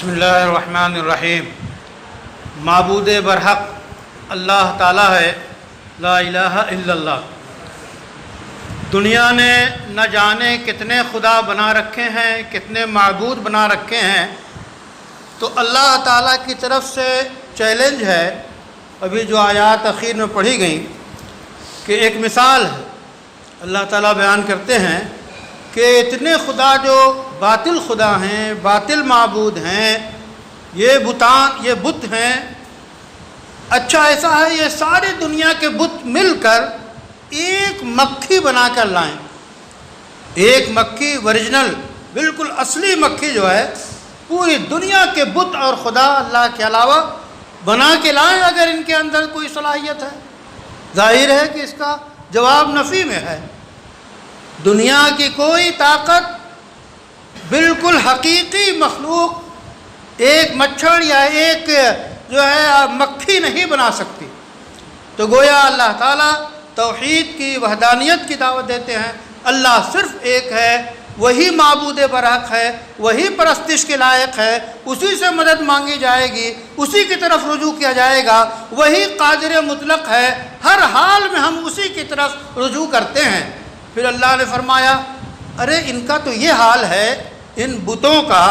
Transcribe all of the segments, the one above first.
بسم اللہ الرحمن الرحیم۔ معبود برحق اللہ تعالیٰ ہے، لا الہ الا اللہ۔ دنیا نے نہ جانے کتنے خدا بنا رکھے ہیں، کتنے معبود بنا رکھے ہیں، تو اللہ تعالیٰ کی طرف سے چیلنج ہے۔ ابھی جو آیات اخیر میں پڑھی گئیں کہ ایک مثال ہے، اللہ تعالیٰ بیان کرتے ہیں کہ اتنے خدا جو باطل خدا ہیں، باطل معبود ہیں، یہ بت ہیں۔ اچھا ایسا ہے یہ ساری دنیا کے بت مل کر ایک مکھی بنا کر لائیں، ایک مکھی اوریجنل بالکل اصلی مکھی جو ہے پوری دنیا کے بت اور خدا اللہ کے علاوہ بنا کے لائیں، اگر ان کے اندر کوئی صلاحیت ہے۔ ظاہر ہے کہ اس کا جواب نفی میں ہے۔ دنیا کی کوئی طاقت بالکل حقیقی مخلوق ایک مچھر یا ایک جو ہے مکھی نہیں بنا سکتی۔ تو گویا اللہ تعالیٰ توحید کی وحدانیت کی دعوت دیتے ہیں۔ اللہ صرف ایک ہے، وہی معبود برحق ہے، وہی پرستش کے لائق ہے، اسی سے مدد مانگی جائے گی، اسی کی طرف رجوع کیا جائے گا، وہی قادر مطلق ہے، ہر حال میں ہم اسی کی طرف رجوع کرتے ہیں۔ پھر اللہ نے فرمایا ارے ان کا تو یہ حال ہے، ان بتوں کا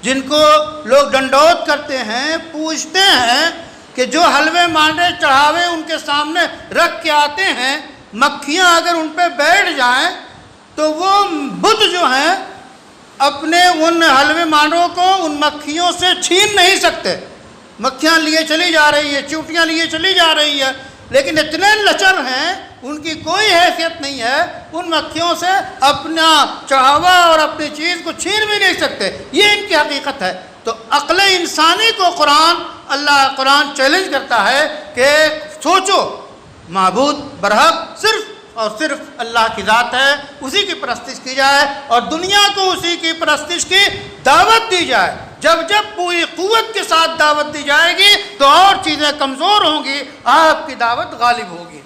جن کو لوگ ڈنڈوت کرتے ہیں، پوجتے ہیں، کہ جو حلوے مانڈے چڑھاوے ان کے سامنے رکھ کے آتے ہیں، مکھیاں اگر ان پہ بیٹھ جائیں تو وہ بت جو ہیں اپنے ان حلوے مانڈوں کو ان مکھیوں سے چھین نہیں سکتے۔ مکھیاں لیے چلی جا رہی ہیں، چیونٹیاں لیے چلی جا رہی ہیں، لیکن اتنے لچر ہیں، ان کی کوئی حیثیت نہیں ہے، ان مکھیوں سے اپنا چڑھاوا اور اپنی چیز کو چھین بھی نہیں سکتے۔ یہ ان کی حقیقت ہے۔ تو عقل انسانی کو قرآن چیلنج کرتا ہے کہ سوچو، معبود برحق صرف اور صرف اللہ کی ذات ہے، اسی کی پرستش کی جائے اور دنیا کو اسی کی پرستش کی دعوت دی جائے۔ جب پوری قوت کے ساتھ دعوت دی جائے گی تو اور چیزیں کمزور ہوں گی، آپ کی دعوت غالب ہوگی۔